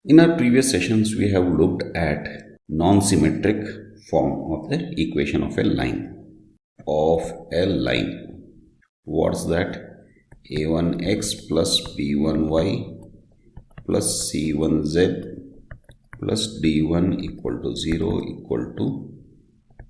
In our previous sessions, we have looked at non-symmetric form of the equation of a line. What's that? a1x plus b1y plus c1z plus d1 equal to 0 equal to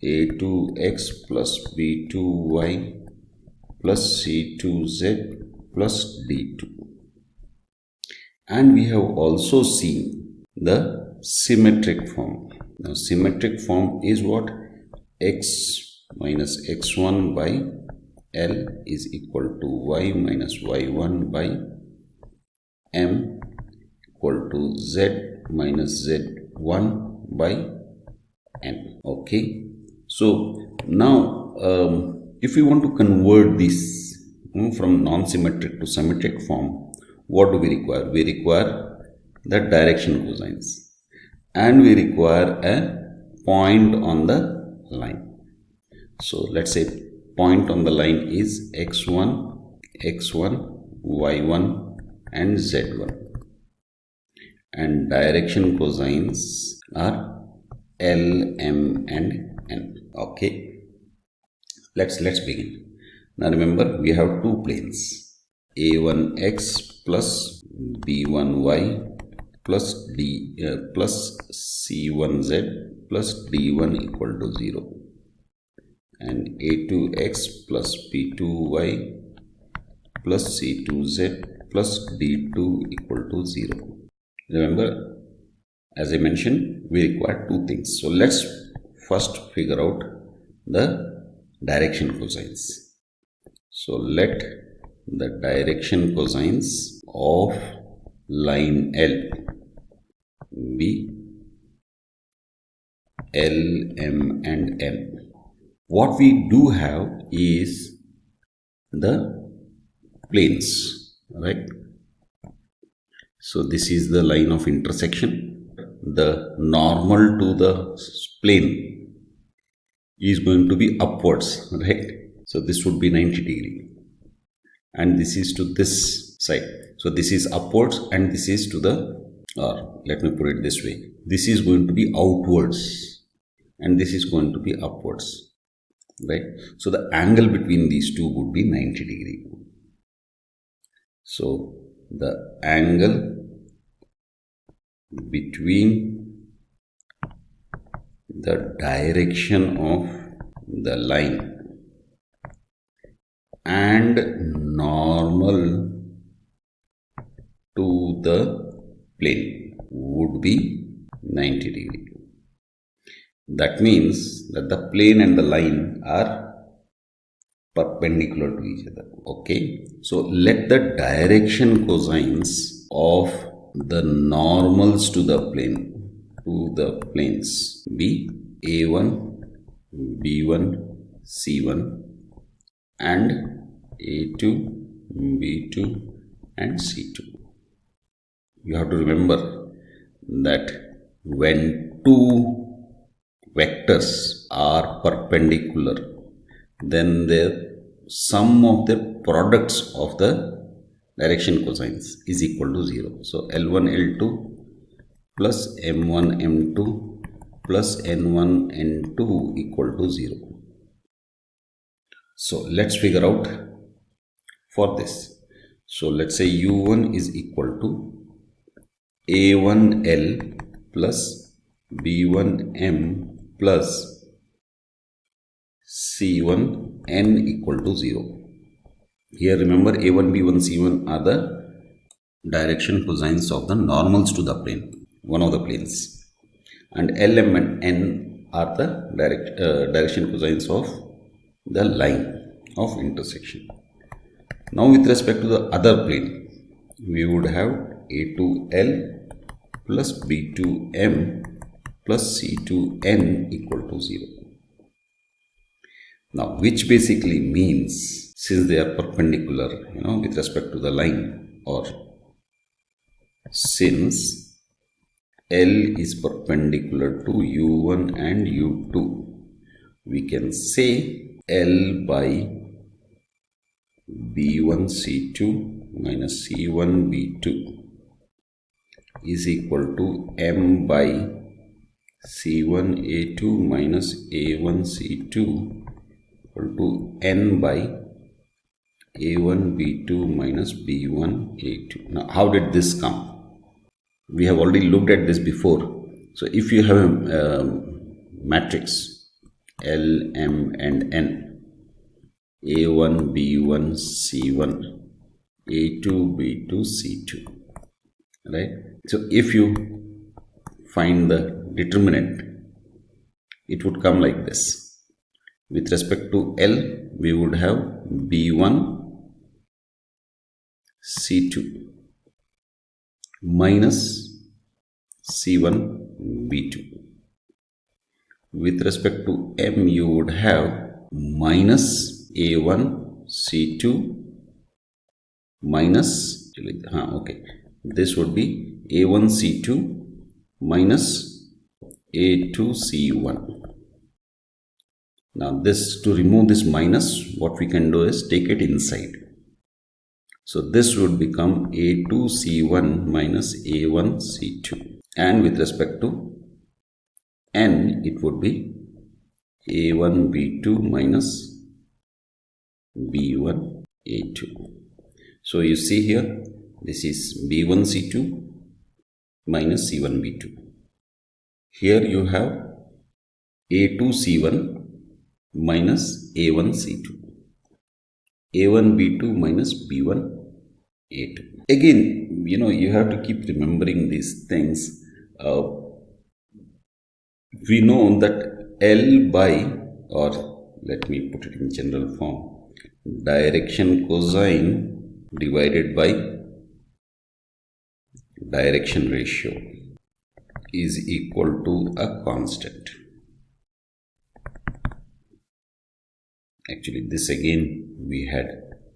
a2x plus b2y plus c2z plus d2. And we have also seen the symmetric form. Now, symmetric form is what? X minus x1 by L is equal to y minus y1 by M equal to z minus z1 by N. Okay. So, now if we want to convert this from non-symmetric to symmetric form, what do we require? We require the direction cosines and we require a point on the line. So let's say point on the line is x1, x1, y1 and z1, and direction cosines are L, M and N. Okay, let's begin. Now remember, we have two planes, a1x plus b1y plus c1z plus d1 equal to 0, and a2x plus b2y plus c2z plus d2 equal to 0. Remember, as I mentioned, we require two things. So let's first figure out the direction cosines. So let the direction cosines of line L be L, M and N. What we do have is the planes, right? So this is the line of intersection. The normal to the plane is going to be upwards, right? So this would be 90 degree. And this is to this side. So this is upwards and this is to the, or let me put it this way, this is going to be outwards and this is going to be upwards, right? So the angle between these two would be 90 degree. So the angle between the direction of the line and normal to the plane would be 90 degree. That means that the plane and the line are perpendicular to each other. Okay. So let the direction cosines of the normals to the planes be A1, B1, C1 and A2, B2 and C2. You have to remember that when two vectors are perpendicular, then the sum of the products of the direction cosines is equal to 0. So L1, L2 plus M1, M2 plus N1, N2 equal to 0. So let's figure out for this. So let's say U1 is equal to A1L plus B1M plus C1N equal to 0. Here remember, A1, B1, C1 are the direction cosines of the normals to the plane, one of the planes, and L, M and N are the direction cosines of the line of intersection. Now with respect to the other plane, we would have A2L plus B2M plus C2N equal to 0. Now, which basically means, since they are perpendicular, with respect to the line, or since L is perpendicular to U1 and U2, we can say L by B1 C2 minus C1 B2 is equal to m by c1 a2 minus a1 c2 equal to n by a1 b2 minus b1 a2. Now how did this come? We have already looked at this before. So if you have a matrix L, M and N, a1 b1 c1 a2 b2 c2, right? So if you find the determinant, it would come like this. With respect to L, we would have b1 c2 minus c1 b2. With respect to M, you would have minus a1 c2 minus this would be a1 c2 minus a2 c1. Now this, to remove this minus, what we can do is take it inside. So this would become a2 c1 minus a1 c2, and with respect to N, it would be a1 b2 minus b1 a2. So you see here, this is b1 c2 minus c1 b2. Here you have a2 c1 minus a1 c2, a1 b2 minus b1 a2. Again, you have to keep remembering these things. We know that L by, or let me put it in general form, direction cosine divided by direction ratio is equal to a constant. Actually, this again we had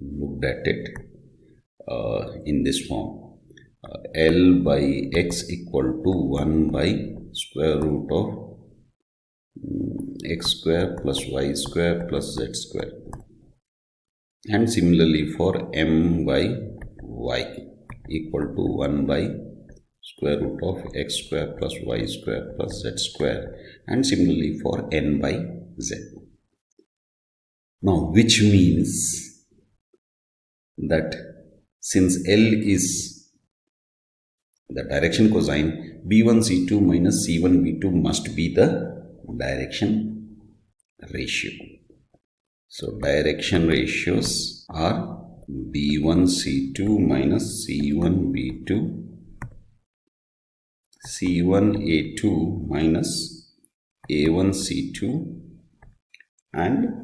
looked at it in this form. L by x equal to 1 by square root of x square plus y square plus z square, and similarly for m by y equal to 1 by square root of x square plus y square plus z square, and similarly for n by z. Now, which means that since L is the direction cosine, b1 c2 minus c1 b2 must be the direction ratio. So direction ratios are b1 c2 minus c1 b2, c1 a2 minus a1 c2, and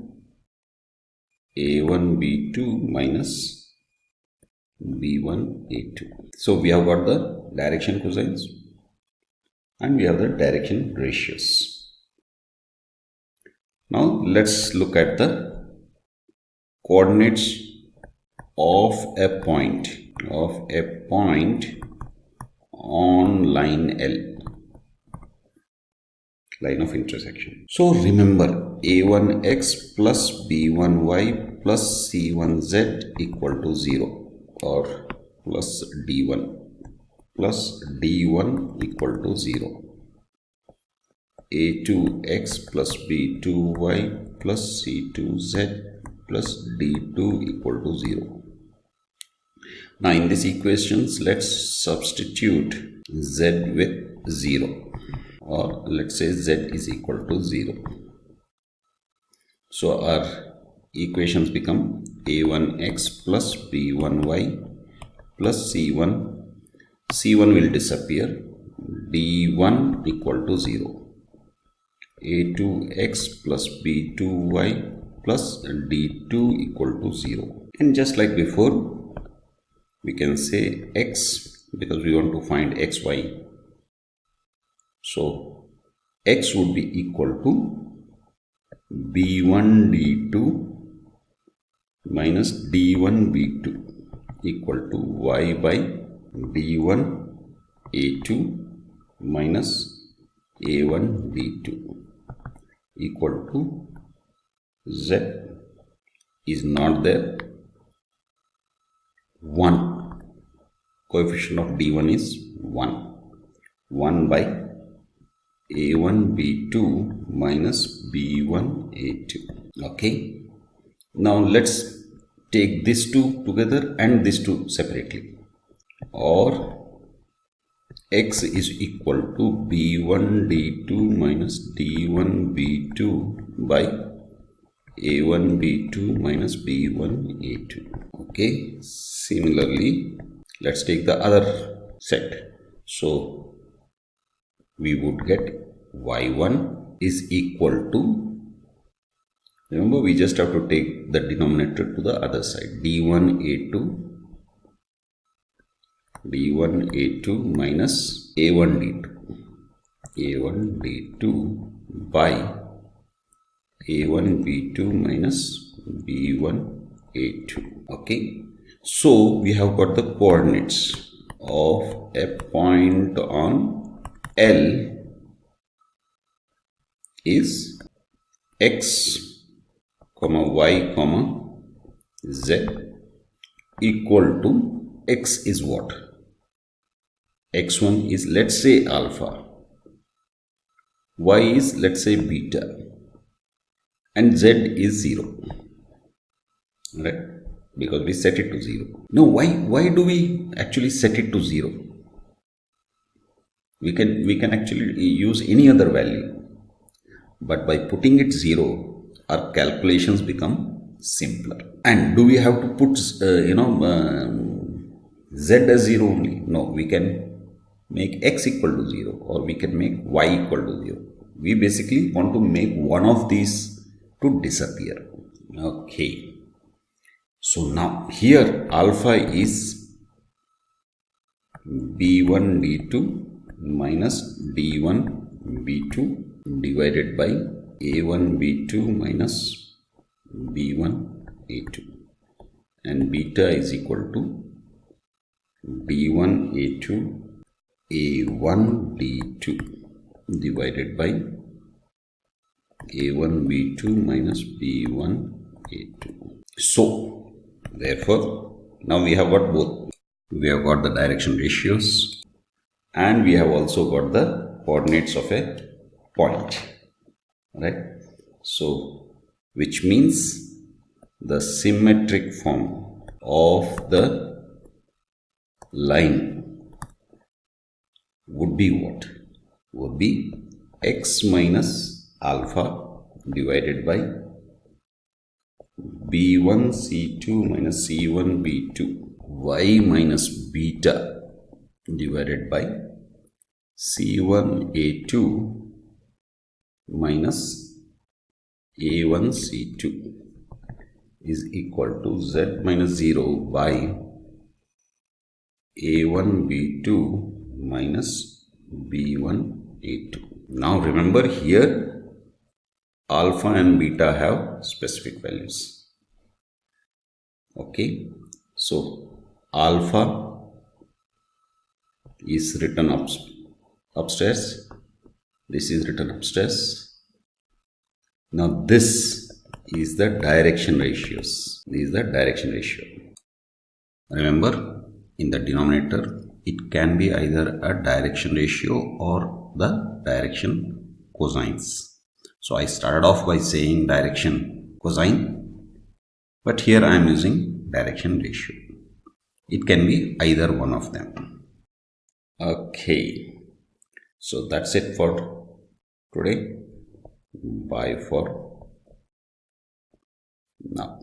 a1 b2 minus b1 a2. So we have got the direction cosines and we have the direction ratios. Now let's look at the coordinates of a point on line L, line of intersection. So remember, a1x plus b1y plus c1z equal to 0, or plus d1 equal to 0. a2x plus b2y plus c2z plus d2 equal to 0. Now in these equations, let's substitute z with 0, or let's say z is equal to 0. So our equations become a1x plus b1y plus c1 will disappear, d1 equal to 0, a2x plus b2y plus d2 equal to 0. And just like before, we can say x, because we want to find xy. So x would be equal to b1 d2 minus d1 b2 equal to y by d1 a2 minus a1 b2 equal to z is not there, 1. Coefficient of d1 is 1. 1 by a1 b2 minus b1 a2. Okay, now let's take these two together and these two separately, or x is equal to b1 d2 minus d1 b2 by a1 b2 minus b1 a2. Okay, similarly let's take the other set. So we would get y1 is equal to, remember we just have to take the denominator to the other side, d1 a2 minus a1 d2 by a1 b2 minus b1 a2. Okay, so we have got the coordinates of a point on L is x comma y comma z equal to, x is what? x1 is, let's say, alpha, y is, let's say, beta, and z is 0, right? Because we set it to 0. Now why do we actually set it to 0? We can actually use any other value, but by putting it 0, our calculations become simpler. And do we have to put z as 0 only? No, we can make x equal to 0, or we can make y equal to 0. We basically want to make one of these to disappear. Okay, so now here alpha is b1 d2 minus d1 b2 divided by a1 b2 minus b1 a2, and beta is equal to d1 a2 a1 d2 divided by a1 b2 minus b1 a2. So therefore now we have got both. We have got the direction ratios, and we have also got the coordinates of a point, right? So which means the symmetric form of the line would be what? Would be x minus alpha divided by b1 c2 minus c1 b2, y minus beta divided by c1 a2 minus a1 c2 is equal to z minus 0 by a1 b2 minus b1 a2. Now remember, here alpha and beta have specific values. Okay, so alpha is written upstairs, this is written upstairs. Now this is the direction ratios. This is the direction ratio. Remember, in the denominator it can be either a direction ratio or the direction cosines. So I started off by saying direction cosine, but here I am using direction ratio. It can be either one of them. Okay, so that's it for today. Bye for now.